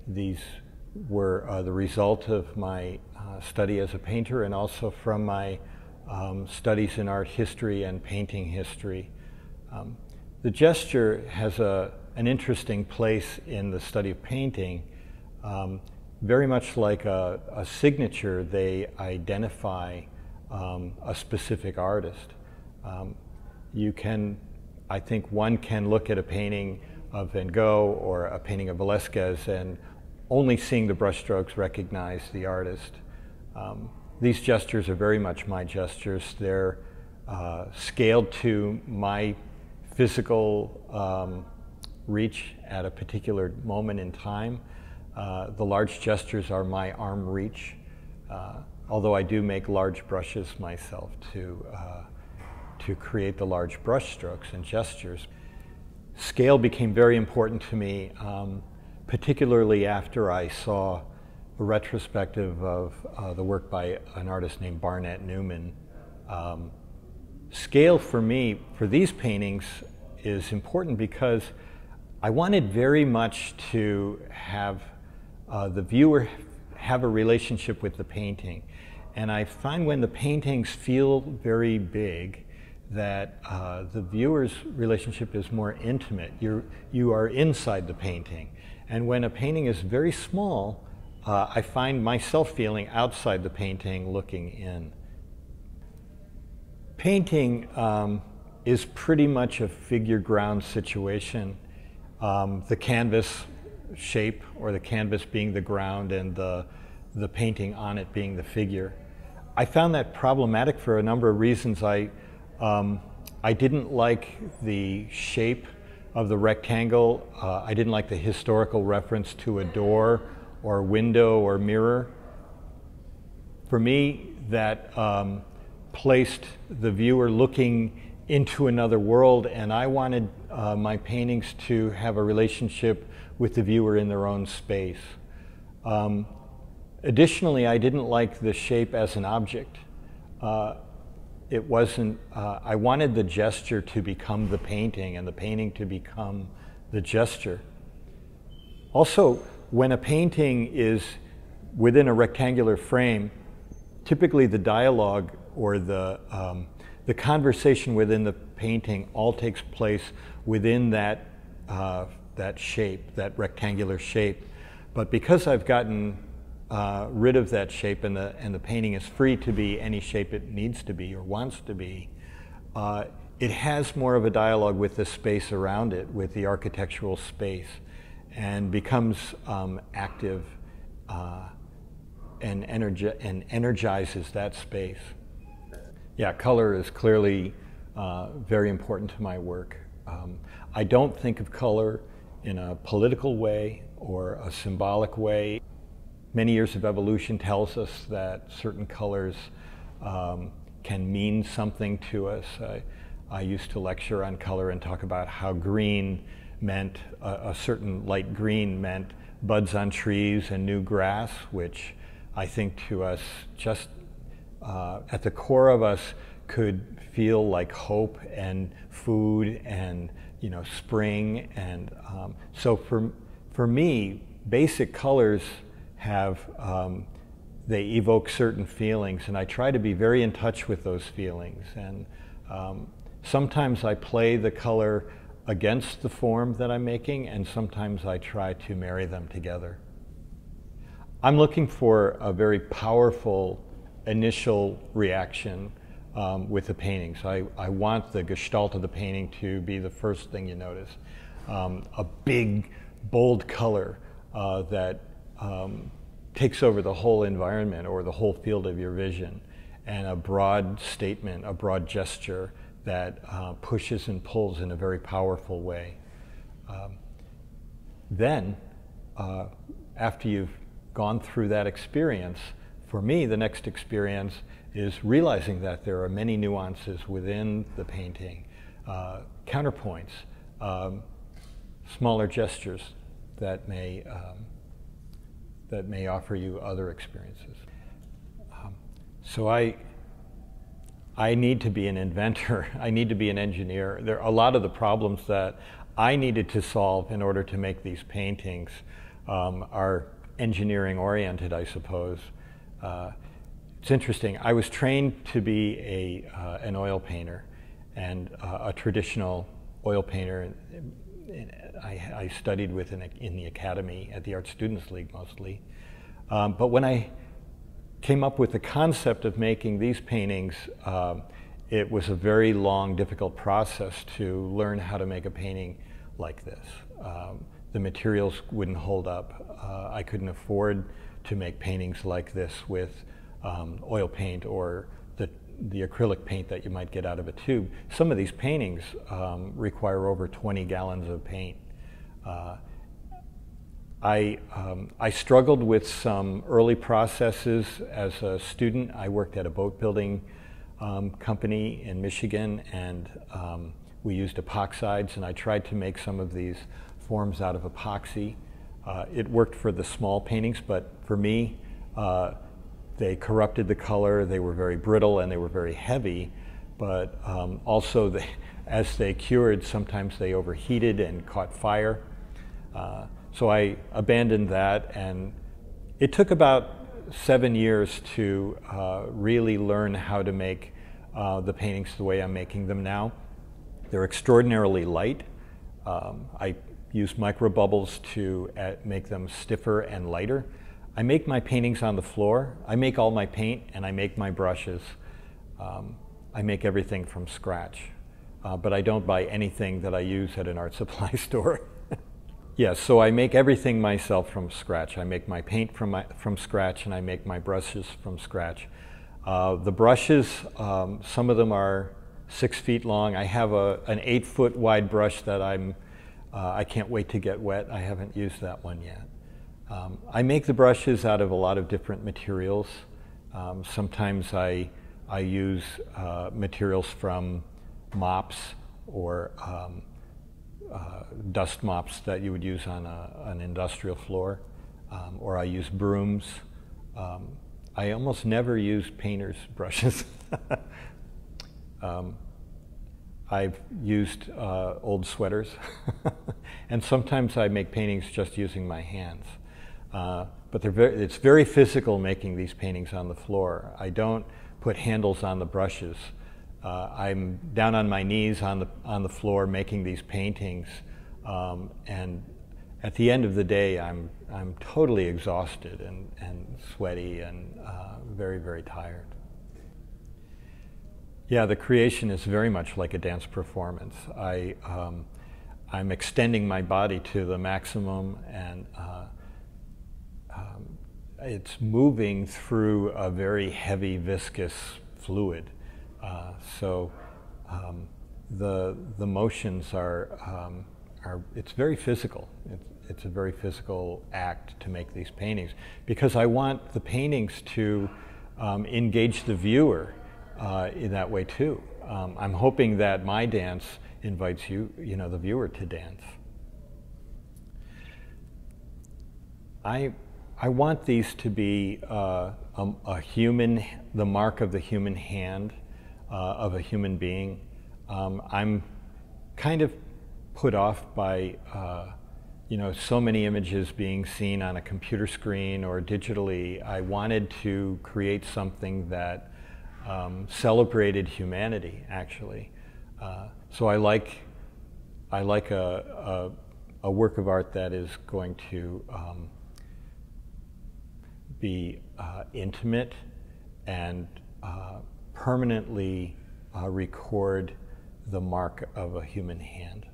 these were the result of my study as a painter and also from my studies in art history and painting history. The gesture has an interesting place in the study of painting. Very much like a signature, they identify a specific artist. I think one can look at a painting of Van Gogh or a painting of Velázquez and only seeing the brushstrokes recognize the artist. These gestures are very much my gestures. They're scaled to my physical reach at a particular moment in time. The large gestures are my arm reach, although I do make large brushes myself to create the large brush strokes and gestures. Scale became very important to me, particularly after I saw a retrospective of the work by an artist named Barnett Newman. Scale for me, for these paintings, is important because I wanted very much to have the viewer have a relationship with the painting. And I find when the paintings feel very big, that the viewer's relationship is more intimate. You are inside the painting. And when a painting is very small, I find myself feeling outside the painting, looking in. Painting is pretty much a figure ground situation. The canvas shape, or the canvas being the ground and the painting on it being the figure. I found that problematic for a number of reasons. I didn't like the shape of the rectangle. I didn't like the historical reference to a door or window or mirror. For me, that placed the viewer looking into another world, and I wanted my paintings to have a relationship with the viewer in their own space. Additionally, I didn't like the shape as an object. It wasn't, I wanted the gesture to become the painting and the painting to become the gesture. Also, when a painting is within a rectangular frame, typically the dialogue or the conversation within the painting all takes place within that shape, that rectangular shape. But because I've gotten rid of that shape and the painting is free to be any shape it needs to be or wants to be, it has more of a dialogue with the space around it, with the architectural space, and becomes active and energizes that space. Yeah, color is clearly very important to my work. I don't think of color in a political way or a symbolic way. Many years of evolution tells us that certain colors can mean something to us. I used to lecture on color and talk about how green meant, a certain light green meant buds on trees and new grass, which I think to us just at the core of us could feel like hope and food and spring. And so for me, basic colors have, they evoke certain feelings, and I try to be very in touch with those feelings. And sometimes I play the color against the form that I'm making, and sometimes I try to marry them together. I'm looking for a very powerful initial reaction with the paintings. I want the gestalt of the painting to be the first thing you notice. A big, bold color that takes over the whole environment or the whole field of your vision, and a broad statement, a broad gesture that pushes and pulls in a very powerful way. Then, after you've gone through that experience, for me, the next experience is realizing that there are many nuances within the painting, counterpoints, smaller gestures that may offer you other experiences. So I need to be an inventor. I need to be an engineer. There are a lot of the problems that I needed to solve in order to make these paintings are engineering oriented, I suppose. It's interesting. I was trained to be an oil painter, and a traditional oil painter. I studied with in the academy at the Art Students League mostly. But when I came up with the concept of making these paintings, it was a very long, difficult process to learn how to make a painting like this. The materials wouldn't hold up. I couldn't afford to make paintings like this with oil paint or the acrylic paint that you might get out of a tube. Some of these paintings require over 20 gallons of paint. I struggled with some early processes as a student. I worked at a boat building company in Michigan, and we used epoxides, and I tried to make some of these forms out of epoxy. It worked for the small paintings, but for me, they corrupted the color. They were very brittle and they were very heavy, but also as they cured, sometimes they overheated and caught fire. So I abandoned that, and it took about 7 years to really learn how to make the paintings the way I'm making them now. They're extraordinarily light. I use microbubbles to make them stiffer and lighter. I make my paintings on the floor. I make all my paint and I make my brushes. I make everything from scratch, but I don't buy anything that I use at an art supply store. Yes, so I make everything myself from scratch. I make my paint from scratch, and I make my brushes from scratch. The brushes, some of them are 6 feet long. I have an 8-foot wide brush that I can't wait to get wet. I haven't used that one yet. I make the brushes out of a lot of different materials. Sometimes I use materials from mops or dust mops that you would use on an industrial floor, or I use brooms. I almost never use painter's brushes. I've used old sweaters, and sometimes I make paintings just using my hands. But it's very physical making these paintings on the floor. I don't put handles on the brushes. I'm down on my knees on the floor making these paintings, and at the end of the day, I'm totally exhausted and sweaty and very, very tired. Yeah, the creation is very much like a dance performance. I'm extending my body to the maximum, and it's moving through a very heavy, viscous fluid. So the motions are it's very physical. It's a very physical act to make these paintings, because I want the paintings to engage the viewer in that way too. I'm hoping that my dance invites the viewer to dance. I want these to be the mark of the human hand, of a human being. I'm kind of put off by so many images being seen on a computer screen or digitally. I wanted to create something that celebrated humanity, actually. So I like a work of art that is going to be intimate and permanently record the mark of a human hand.